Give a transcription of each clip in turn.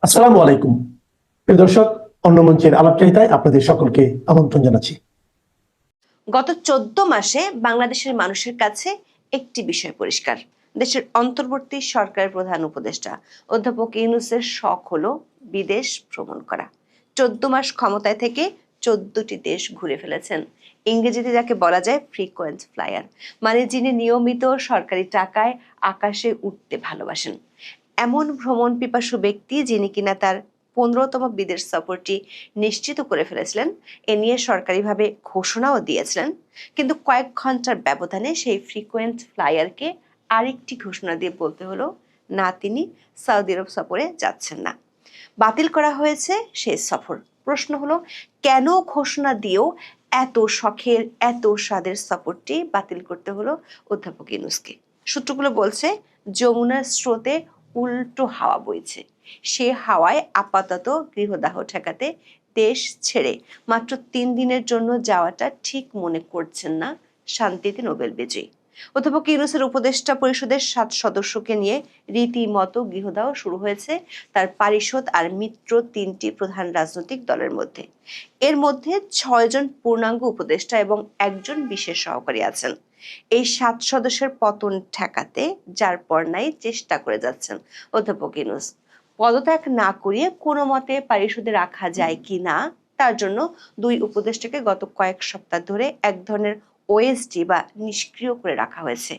আসসালামু আলাইকুম প্রিয় দর্শক, অন্য মঞ্চের আলাপচারিতায় আপনাদের সকলকে আমন্ত্রণ জানাচ্ছি। গত ১৪ মাসে বাংলাদেশের মানুষের কাছে একটি বিষয় পরিষ্কার। দেশের অন্তর্বর্তী সরকারের প্রধান উপদেষ্টা অধ্যাপক ইউনূসের শখ হলো বিদেশ ভ্রমণ করা। ১৪ মাস ক্ষমতায় থেকে ১৪টি দেশ ঘুরে ফেলেছেন। ইংরেজিতে যাকে বলা যায় ফ্রিকোয়েন্ট ফ্লায়ার, মানে যিনি নিয়মিত সরকারি টাকায় আকাশে উঠতে ভালোবাসেন। এমন ভ্রমণ পিপাসু ব্যক্তি যিনি কিনা তার ১৫তম বিদেশ সফরটি নিশ্চিত করে ফেলেছিলেন, এ নিয়ে সরকারিভাবে ঘোষণাও দিয়েছিলেন। কিন্তু কয়েক ঘন্টার ব্যবধানে সেই ফ্রিকোয়েন্ট ফ্লায়ারকে আরেকটি ঘোষণা দিয়ে বলতে হলো না, তিনি সৌদি আরব সফরে যাচ্ছেন না। বাতিল করা হয়েছে সেই সফর। প্রশ্ন হলো, কেন ঘোষণা দিয়েও এত শখের এত স্বাদের সফরটি বাতিল করতে হলো অধ্যাপক ইউনূসকে? সূত্রগুলো বলছে, যমুনার স্রোতে উল্টো হাওয়া বইছে। সে হাওয়ায় আপাতত গৃহদাহ ঠেকাতে দেশ ছেড়ে মাত্র ৩ দিনের জন্য যাওয়াটা ঠিক মনে করছেন না শান্তিতে নোবেল বিজয়ী। অধ্যাপক ইউনূসের উপদেষ্টা পরিষদের ৭ সদস্যকে নিয়ে রীতিমতো গৃহদাহ শুরু হয়েছে তার পারিষদ আর মিত্র ৩টি প্রধান রাজনৈতিক দলের মধ্যে। এর মধ্যে ৬ জন পূর্ণাঙ্গ উপদেষ্টা এবং একজন বিশেষ সহকারী আছেন। এই ৭ সদস্যের পতন ঠেকাতে যার পর নাই চেষ্টা করে যাচ্ছেন অধ্যাপক ইউনূস। পদত্যাগ না করিয়ে কোনো মতে পারিষদে রাখা যায় কি না, তার জন্য ২ উপদেষ্টাকে গত কয়েক সপ্তাহ ধরে এক ধরনের ওএসডি বা নিষ্ক্রিয় করে রাখা হয়েছে।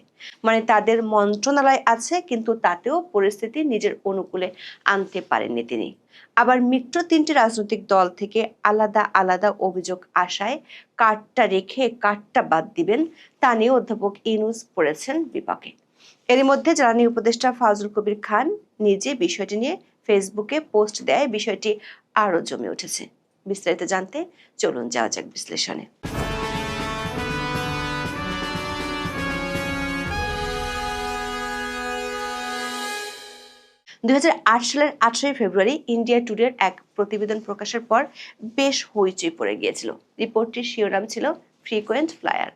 মানে তাদের মন্ত্রণালয় আছে, কিন্তু তাতেও পরিস্থিতি নিজের অনুকূলে আনতে পারেননি তিনি। আবার মিত্র ৩টি রাজনৈতিক দল থেকে আলাদা আলাদা অভিযোগ আসায় কাঠটা রেখে কাঠটা বাদ দিবেন, তা নিয়ে অধ্যাপক ইউনূস পড়েছেন বিপাকে। এরই মধ্যে জ্বালানি উপদেষ্টা ফাজুল কবির খান নিজে বিষয়টি নিয়ে ফেসবুকে পোস্ট দেয়। বিষয়টি আরো জমে উঠেছে। বিস্তারিত জানতে চলুন যাওয়া যাক বিশ্লেষণে। ২০০৮ সালের ১৮ ফেব্রুয়ারি ইন্ডিয়া টুডের এক প্রতিবেদন প্রকাশের পর বেশ হইচই পড়ে গিয়েছিল। রিপোর্টটির শিরোনাম ছিল ফ্রিকোয়েন্ট ফ্লায়ার।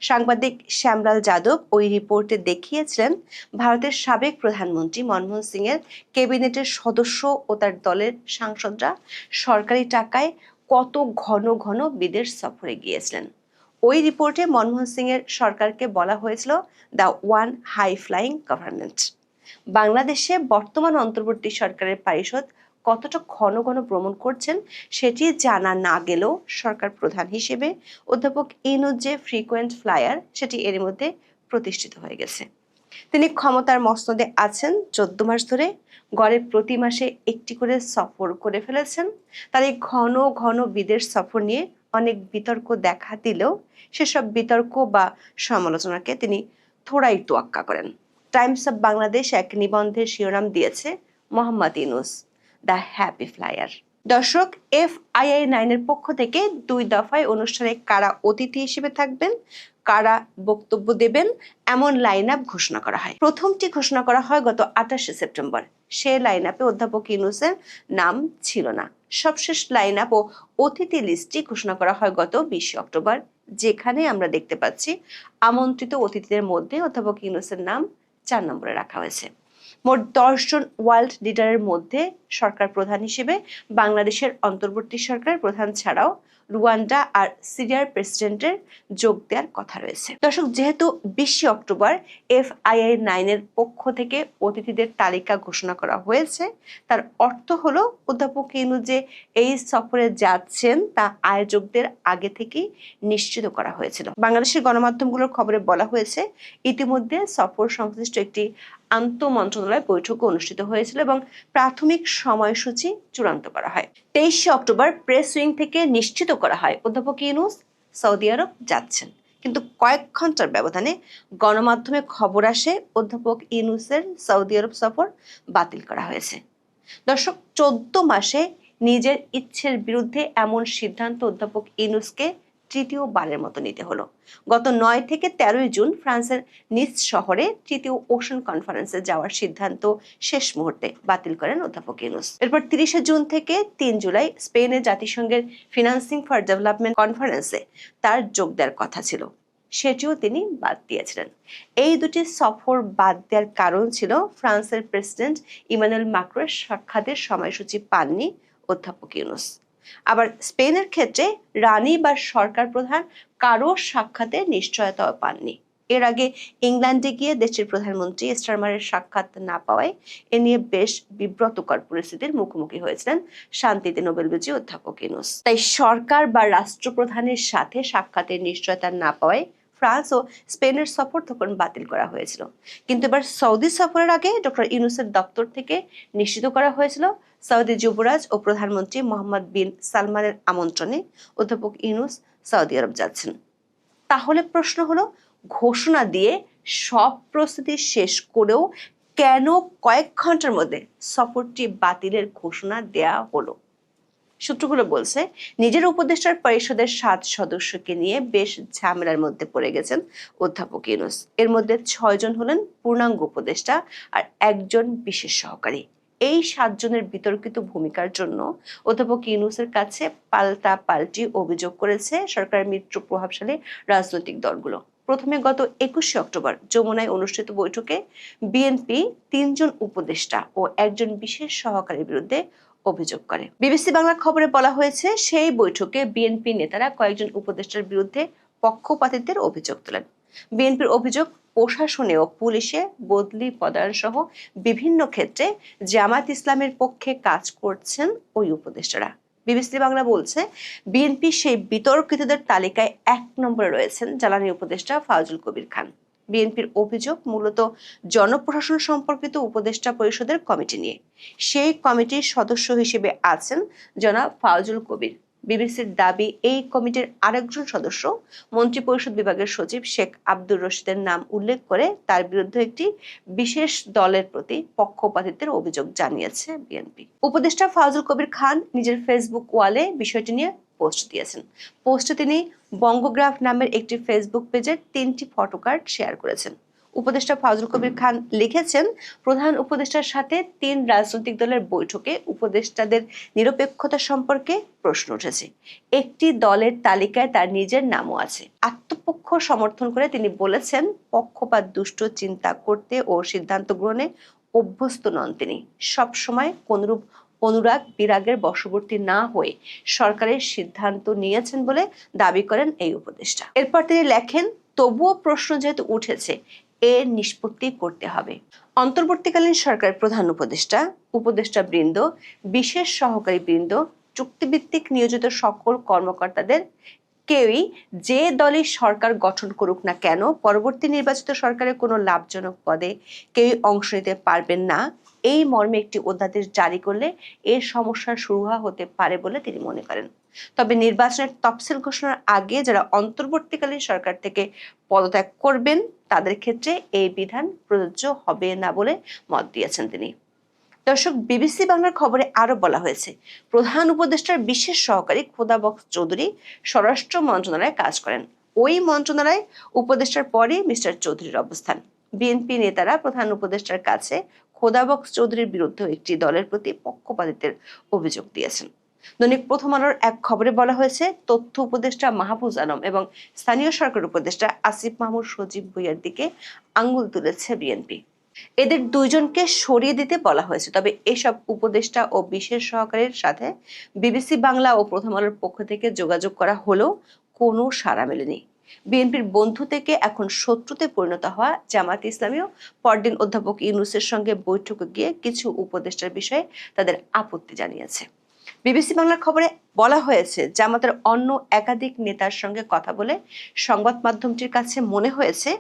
সাংবাদিক শ্যামলাল যাদব ওই রিপোর্টে দেখিয়েছিলেন ভারতের সাবেক প্রধানমন্ত্রী মনমোহন সিং এর ক্যাবিনেটের সদস্য ও তার দলের সাংসদরা সরকারি টাকায় কত ঘন ঘন বিদেশ সফরে গিয়েছিলেন। ওই রিপোর্টে মনমোহন সিং এর সরকারকে বলা হয়েছিল the one high flying government. বাংলাদেশে বর্তমান অন্তর্বর্তী সরকারের পারিষদ কতটা ঘন ঘন ভ্রমণ করছেন সেটি জানা না গেলেও সরকার প্রধান হিসেবে অধ্যাপক ইউনূস যে ফ্রিকোয়েন্ট ফ্লায়ার, সেটি এর মধ্যে প্রতিষ্ঠিত হয়ে গেছে। তিনি ক্ষমতার মসনদে আছেন ১৪ মাস ধরে, গড়ে প্রতি মাসে একটি করে সফর করে ফেলেছেন। তার এই ঘন ঘন বিদেশ সফর নিয়ে অনেক বিতর্ক দেখা দিলেও সেসব বিতর্ক বা সমালোচনাকে তিনি থোড়াই তোয়াক্কা করেন। টাইমস অব বাংলাদেশ এক নিবন্ধের শিরোনাম দিয়েছে Mohammad Yunus the happy flyer. দর্শক, FII-9 এর পক্ষ থেকে ২ দফায় অনুষ্ঠানে কারা অতিথি হিসেবে থাকবেন, কারা বক্তব্য দেবেন, এমন লাইন আপ ঘোষণা করা হয়। প্রথমটি ঘোষণা করা হয় গত ২৮ সেপ্টেম্বর। সে লাইন আপে অধ্যাপক ইউনূসের নাম ছিল না। সবশেষ লাইন আপ ও অতিথি লিস্টটি ঘোষণা করা হয় গত ২০ অক্টোবর, যেখানে আমরা দেখতে পাচ্ছি আমন্ত্রিত অতিথিদের মধ্যে অধ্যাপক ইউনূসের নাম ৪ নম্বরে রাখা হয়েছে। মোট ১০ জন ওয়ার্ল্ড লিডারের মধ্যে সরকার প্রধান হিসেবে বাংলাদেশের অন্তর্বর্তী সরকারের প্রধান ছাড়াও রুয়ান্ডা আর সিরিয়ার প্রেসিডেন্টের যোগ দেওয়ার কথা রয়েছে। দর্শক, যেহেতু ২০ অক্টোবর FII-9 এর পক্ষ থেকে অতিথিদের তালিকা ঘোষণা করা হয়েছে, তার অর্থ হলো অধ্যাপক ইউনূস যে এই সফরে যাচ্ছেন তা আয়োজকদের আগে থেকেই নিশ্চিত করা হয়েছিল। বাংলাদেশের গণমাধ্যমগুলোর খবরে বলা হয়েছে, ইতিমধ্যে সফর সংশ্লিষ্ট একটি আন্তঃমন্ত্রণালয় বৈঠক অনুষ্ঠিত হয়েছিল এবং প্রাথমিক সময়সূচি চূড়ান্ত করা হয়। ২৩ অক্টোবর প্রেস উইং থেকে নিশ্চিত করা হয় অধ্যাপক ইউনূস সৌদি আরব যাচ্ছেন। কিন্তু কয়েক ঘন্টার ব্যবধানে গণমাধ্যমে খবর আসে অধ্যাপক ইউনূসের সৌদি আরব সফর বাতিল করা হয়েছে। দর্শক, ১৪ মাসে নিজের ইচ্ছের বিরুদ্ধে এমন সিদ্ধান্ত অধ্যাপক ইউনূসকে তৃতীয়বারের মতো নিতে হলো। গত ৯ থেকে ১৩ জুন ফ্রান্সের নিস শহরে তৃতীয় ওশান কনফারেন্সে যাওয়ার সিদ্ধান্ত শেষ মুহূর্তে বাতিল করেন অধ্যাপক ইউনূস। এরপর ৩০ জুন থেকে ৩ জুলাই স্পেনে জাতিসংঘের ফিনান্সিং ফর ডেভেলপমেন্ট কনফারেন্সে তার যোগ দেওয়ার কথা ছিল। সেটিও তিনি বাদ দিয়েছিলেন। এই দুটি সফর বাদ দেওয়ার কারণ ছিল ফ্রান্সের প্রেসিডেন্ট ইমানুয়েল মাক্রোর সাক্ষাতের সময়সূচি পাননি অধ্যাপক ইউনূস। আবার স্পেনের ক্ষেত্রে রানী বা সরকার প্রধান কারো সাক্ষাতের নিশ্চয়তাও পাননি। এর আগে ইংল্যান্ডে গিয়ে দেশের প্রধানমন্ত্রী স্টারমারের সাক্ষাৎ না পাওয়ায় এ নিয়ে বেশ বিব্রতকর পরিস্থিতির মুখোমুখি হয়েছিলেন শান্তিতে নোবেল বিজয়ী অধ্যাপক ইউনূস। তাই সরকার বা রাষ্ট্রপ্রধানের সাথে সাক্ষাতের নিশ্চয়তা না পাওয়ায় ফ্রান্স ও স্পেনের সফর তখন বাতিল করা হয়েছিল। কিন্তু এবার সৌদি সফরের আগে ডক্টর ইউনূসের দপ্তর থেকে নিশ্চিত করা হয়েছিল সৌদি যুবরাজ ও প্রধানমন্ত্রী মোহাম্মদ বিন সালমানের আমন্ত্রণে অধ্যাপক ইউনূস সৌদি আরব যাচ্ছেন। তাহলে প্রশ্ন হলো, ঘোষণা দিয়ে সব প্রস্তুতি শেষ করেও কেন কয়েক ঘন্টার মধ্যে সফরটি বাতিলের ঘোষণা দেয়া হলো? সূত্রগুলো বলছে, নিজের উপদেষ্টার পরিষদের 7 সদস্যকে নিয়ে বেশ ঝামেলার মধ্যে পড়ে গেছেন অধ্যাপক ইউনূস। এর মধ্যে 6 জন হলেন পূর্ণাঙ্গ উপদেষ্টা আর একজন বিশেষ সহকারী। এই 7 জনের বিতর্কিত ভূমিকার জন্য অধ্যাপক ইউনূসের কাছে পাল্টাপাল্টি অভিযোগ করেছে সরকারের মিত্র প্রভাবশালী রাজনৈতিক দলগুলো। প্রথমে গত 21শে অক্টোবর যমুনায় অনুষ্ঠিত বৈঠকে বিএনপি 3 জন উপদেষ্টা ও একজন বিশেষ সহকারীর বিরুদ্ধে অভিযোগ করে। বিবিসি বাংলা খবরে বলা হয়েছে, সেই বৈঠকে বিএনপি নেতারা কয়েকজন উপদেষ্টার বিরুদ্ধে পক্ষপাতিত্বের অভিযোগ তোলেন। বিএনপির অভিযোগ, প্রশাসনে ও পুলিশে বদলি পদায়ন সহ বিভিন্ন ক্ষেত্রে জামায়াত ইসলামের পক্ষে কাজ করছেন ওই উপদেষ্টারা। বিবিসি বাংলা বলছে, বিএনপি সেই বিতর্কিতদের তালিকায় 1 নম্বরে রয়েছেন জ্বালানি উপদেষ্টা ফাউজুল কবির খান। বিএনপির অভিযোগ মূলত জনপ্রশাসন সম্পর্কিত উপদেষ্টা পরিষদের কমিটি নিয়ে। সেই কমিটির সদস্য হিসেবে আছেন জনাব ফাউজুল কবির। বিবিসির দাবি, এই কমিটির আরেকজন সদস্য মন্ত্রিপরিষদ বিভাগের সচিব শেখ আব্দুর রশিদের নাম উল্লেখ করে তার বিরুদ্ধে একটি বিশেষ দলের প্রতি পক্ষপাতিত্বের অভিযোগ জানিয়েছে বিএনপি। উপদেষ্টা ফাউজুল কবির খান নিজের ফেসবুক ওয়ালে বিষয়টি নিয়ে পোস্ট দিয়েছেন। পোস্টে তিনি বঙ্গগ্রাফ নামের একটি ফেসবুক পেজের 3টি ফটোকার্ড শেয়ার করেছেন। উপদেষ্টা ফাউজুল কবির খান লিখেছেন, প্রধান উপদেষ্টার সাথে 3 রাজনৈতিক দলের বৈঠকে উপদেষ্টাদের নিরপেক্ষতা সম্পর্কে প্রশ্ন উঠেছে। একটি দলের তালিকায় তার নিজের নামও আছে। আত্মপক্ষ সমর্থন করে তিনি বলেছেন, পক্ষপাত দুষ্ট চিন্তা করতে ও সিদ্ধান্ত গ্রহণে অভ্যস্ত নন তিনি। সবসময় কোনরূপ অনুরাগ বিরাগের বশবর্তী না হয়ে সরকারের সিদ্ধান্ত নিয়েছেন বলে দাবি করেন এই উপদেষ্টা। এরপর তিনি লেখেন, তবুও প্রশ্ন যেহেতু উঠেছে, এর নিষ্পত্তি করতে হবে। অন্তর্বর্তীকালীন সরকার প্রধান উপদেষ্টা, উপদেষ্টা বৃন্দ, বিশেষ সহকারী বৃন্দ, চুক্তিভিত্তিক নিয়োজিত সকল কর্মকর্তাদের কেউই যে দলই সরকার গঠন করুক না কেন পরবর্তী নির্বাচিত সরকারের কোনো লাভজনক পদে কেউই অংশ নিতে পারবেন না, এই মর্মে একটি অধ্যাদেশ জারি করলে এর সমস্যার সুরাহা হতে পারে বলে তিনি মনে করেন। তবে নির্বাচনের তফসিল ঘোষণার আগে যারা অন্তর্বর্তীকালীন সরকার থেকে পদত্যাগ করবেন তাদের ক্ষেত্রে এই বিধান প্রযোজ্য হবে না বলে মত দিয়েছেন তিনি। দর্শক, বিবিসি বাংলার খবরে আরো বলা হয়েছে, প্রধান উপদেষ্টার বিশেষ সহকারী খোদাবক্স চৌধুরী স্বরাষ্ট্র মন্ত্রণালয়ে কাজ করেন। ওই মন্ত্রণালয় উপদেষ্টার পরে মিস্টার চৌধুরীর অবস্থান। বিএনপি নেতারা প্রধান উপদেষ্টার কাছে খোদাবক্স চৌধুরীর বিরুদ্ধে একটি দলের প্রতি পক্ষপাতিত্বের অভিযোগ দিয়েছেন। দৈনিক প্রথম আলোর এক খবরে বলা হয়েছে, তথ্য উপদেষ্টা মাহফুজ আলম এবং স্থানীয় সরকার উপদেষ্টা আসিফ মাহমুদ সজীব ভুঁইয়ার দিকে আঙ্গুল তুলেছে বিএনপি। এদের 2 জনকে সরিয়ে দিতে বলা হয়েছে। তবে এসব উপদেষ্টা ও বিশেষ সহকারীর সাথে বিবিসি বাংলা ও প্রথম আলোর পক্ষ থেকে যোগাযোগ করা হলেও কোনো সাড়া মেলেনি। বিএনপির বন্ধু থেকে এখন শত্রুতে পরিণত হওয়া জামায়াত ইসলামীও পরদিন অধ্যাপক ইউনূসের সঙ্গে বৈঠকে গিয়ে কিছু উপদেষ্টার বিষয়ে তাদের আপত্তি জানিয়েছে। বিবিসি বাংলার খবরে বলা হয়েছে, জামাতের অন্য একাধিক নেতার সঙ্গে কথা বলে সংবাদ মাধ্যমটির কাছে মনে হয়েছে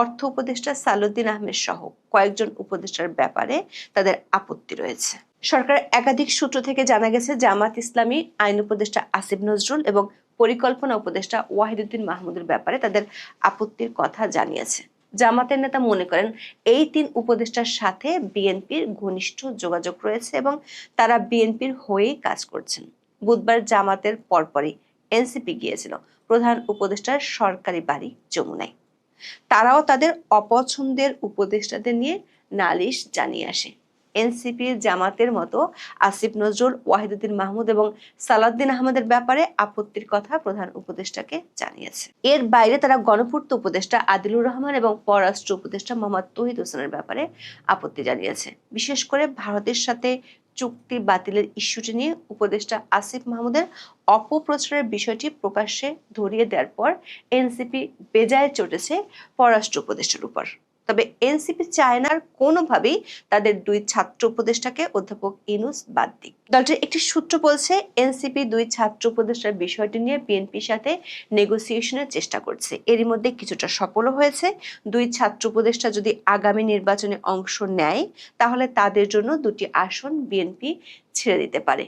অর্থ উপদেষ্টা সালাউদ্দিন আহমেদ সহ কয়েকজন উপদেষ্টার ব্যাপারে তাদের আপত্তি রয়েছে। সরকারের একাধিক সূত্র থেকে জানা গেছে, জামাত ইসলামী আইন উপদেষ্টা আসিফ নজরুল এবং পরিকল্পনা উপদেষ্টা ওয়াহিদুদ্দিন মাহমুদের ব্যাপারে তাদের আপত্তির কথা জানিয়েছে। জামাতের নেতা মনে করেন, এই 3 উপদেষ্টার সাথে বিএনপির ঘনিষ্ঠ যোগাযোগ রয়েছে এবং তারা বিএনপির হয়েই কাজ করছেন। বুধবার জামাতের পরপরই এনসিপি গিয়েছিল প্রধান উপদেষ্টার সরকারি বাড়ি যমুনায়। তারাও তাদের অপছন্দের উপদেষ্টাদের নিয়ে নালিশ জানিয়ে আসে। এনসিপি জামাতের মতো আসিফ নজরুল, ওয়াহিদুদ্দিন মাহমুদ এবং সালাউদ্দিন আহমেদের ব্যাপারে আপত্তির কথা প্রধান উপদেষ্টাকে জানিয়েছে। এর বাইরে তারা গণপূর্ত উপদেষ্টা আদিলুর রহমান এবং পররাষ্ট্র উপদেষ্টা মোহাম্মদ তৌহিদ হোসেনের ব্যাপারে আপত্তি জানিয়েছে। বিশেষ করে ভারতের সাথে চুক্তি বাতিলের ইস্যুটি নিয়ে উপদেষ্টা আসিফ মাহমুদের অপপ্রচারের বিষয়টি প্রকাশ্যে ধরিয়ে দেওয়ার পর এনসিপি বেজায় চটেছে পররাষ্ট্র উপদেষ্টার উপর। তবে এনসিপি চায় না কোনোভাবেই তাদের দুই ছাত্র উপদেষ্টাকে অধ্যাপক ইউনূস বাদ দিক। দলটির একটি সূত্র বলছে, এনসিপি দুই ছাত্র উপদেষ্টার বিষয়টি নিয়ে বিএনপির সাথে নেগোসিয়েশনের চেষ্টা করছে। এরই মধ্যে কিছুটা সফলও হয়েছে। দুই ছাত্র উপদেষ্টা যদি আগামী নির্বাচনে অংশ নেয় তাহলে তাদের জন্য দুটি আসন বিএনপি ছেড়ে দিতে পারে।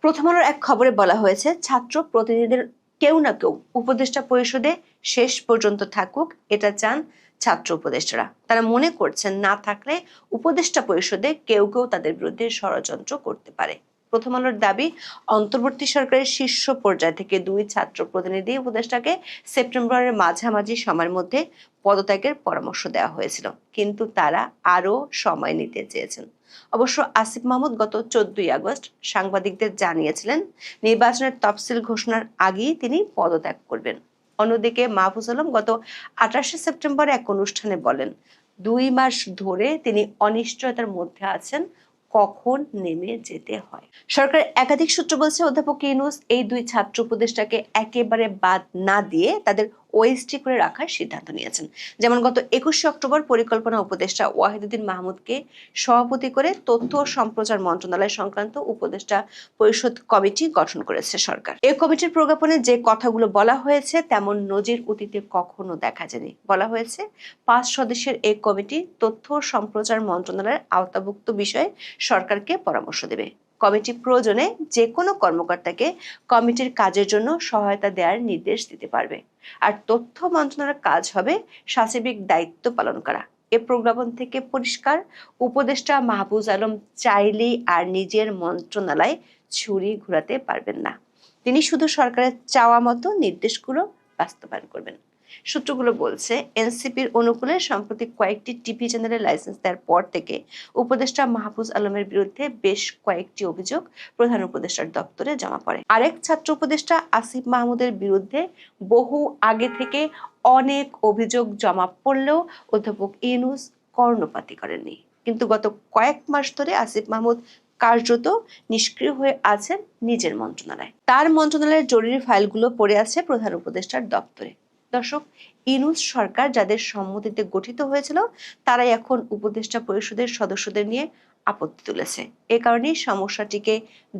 প্রথম আলোর এক খবরে বলা হয়েছে, ছাত্র প্রতিনিধিদের কেউ না কেউ উপদেষ্টা পরিষদে শেষ পর্যন্ত থাকুক, এটা চান ছাত্র উপদেষ্টারা। তারা মনে করছেন না থাকলে উপদেষ্টা পরিষদে কেউ কেউ তাদের বিরুদ্ধে ষড়যন্ত্র করতে পারে। প্রথম আলোর দাবি, অন্তর্বর্তী সরকারের শীর্ষ পর্যায় থেকে দুই ছাত্র প্রতিনিধি উপদেষ্টাকে সেপ্টেম্বরের মাঝামাঝি সময়ের মধ্যে পদত্যাগের পরামর্শ দেওয়া হয়েছিল, কিন্তু তারা আরো সময় নিতে চেয়েছেন। অবশ্য আসিফ মাহমুদ গত 14 আগস্ট সাংবাদিকদের জানিয়েছিলেন নির্বাচনের তফসিল ঘোষণার আগেই তিনি পদত্যাগ করবেন। অন্যদিকে মাহফুজ আলম গত 28 সেপ্টেম্বর এক অনুষ্ঠানে বলেন, 2 মাস ধরে তিনি অনিশ্চয়তার মধ্যে আছেন কখন নেমে যেতে হয়। সরকারের একাধিক সূত্র বলছে, অধ্যাপক ইউনূস এই দুই ছাত্র উপদেষ্টাকে একেবারে বাদ না দিয়ে তাদের ওএসটি করে রাখার সিদ্ধান্ত নিয়েছেন। যেমন গত 21 অক্টোবর পরিকল্পনা উপদেষ্টা ওয়াহিদুদ্দিন মাহমুদকে সভাপতি করে তথ্য ও সম্প্রচার মন্ত্রণালয় সংক্রান্ত উপদেষ্টা পরিষদ কমিটি গঠন করেছে সরকার। এই কমিটির প্রজ্ঞাপনে যে কথাগুলো বলা হয়েছে তেমন নজির অতীতে কখনো দেখা যায়নি। বলা হয়েছে, 5 সদস্যের এই কমিটি তথ্য ও সম্প্রচার মন্ত্রণালয়ের আওতাভুক্ত বিষয়ে সরকারকে পরামর্শ দেবে। কমিটি প্রয়োজনে যে কোনো কর্মকর্তাকে কমিটির কাজের জন্য সহায়তা দেওয়ার নির্দেশ দিতে পারবে। আর তথ্য মন্ত্রণালয়ের কাজ হবে সার্বিক দায়িত্ব পালন করা। এ প্রজ্ঞাপন থেকে পরিষ্কার, উপদেষ্টা মাহফুজ আলম চাইলেই আর নিজের মন্ত্রণালয় ছুরি ঘুরাতে পারবেন না। তিনি শুধু সরকারের চাওয়া মতো নির্দেশগুলো বাস্তবায়ন করবেন। সূত্রগুলো বলছে, এনসিপির অনুকূলে সম্প্রতি কয়েকটি টিভি চ্যানেলের লাইসেন্স দেওয়ার পর থেকে উপদেষ্টা মাহফুজ আলমের বিরুদ্ধে বেশ কয়েকটি অভিযোগ প্রধান উপদেষ্টার দপ্তরে জমা পড়ে। আরেক ছাত্র উপদেষ্টা আসিফ মাহমুদের বিরুদ্ধে বহু আগে থেকে অনেক অভিযোগ জমা পড়লেও অধ্যাপক ইউনূস কর্ণপাতই করেননি। কিন্তু গত কয়েক মাস ধরে আসিফ মাহমুদ কার্যত নিষ্ক্রিয় হয়ে আছেন নিজের মন্ত্রণালয়। তার মন্ত্রণালয়ের জরুরি ফাইলগুলো পড়ে আছে প্রধান উপদেষ্টার দপ্তরে। দর্শক, ইউনূস সরকার যাদের সম্মতিতে গঠিত হয়েছিল তারাই এখন উপদেষ্টা পরিষদের সদস্যদের নিয়ে আপত্তি তুলেছে। এ কারণেই সমস্যাটিকে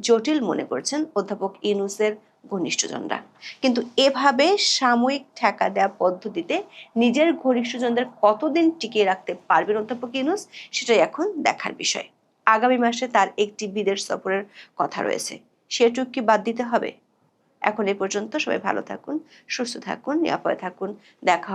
জটিল মনে করছেন অধ্যাপক ইউনূসের ঘনিষ্ঠজনরা। কিন্তু এভাবে সাময়িক ঠেকা দেওয়া পদ্ধতিতে নিজের ঘনিষ্ঠজনদের কতদিন টিকিয়ে রাখতে পারবেন অধ্যাপক ইউনূস, সেটাই এখন দেখার বিষয়। আগামী মাসে তার একটি বিদেশ সফরের কথা রয়েছে, সেটুকু কি বাদ দিতে হবে? এখন এ পর্যন্ত। সবাই ভালো থাকুন, সুস্থ থাকুন, নিরাপদে থাকুন। দেখা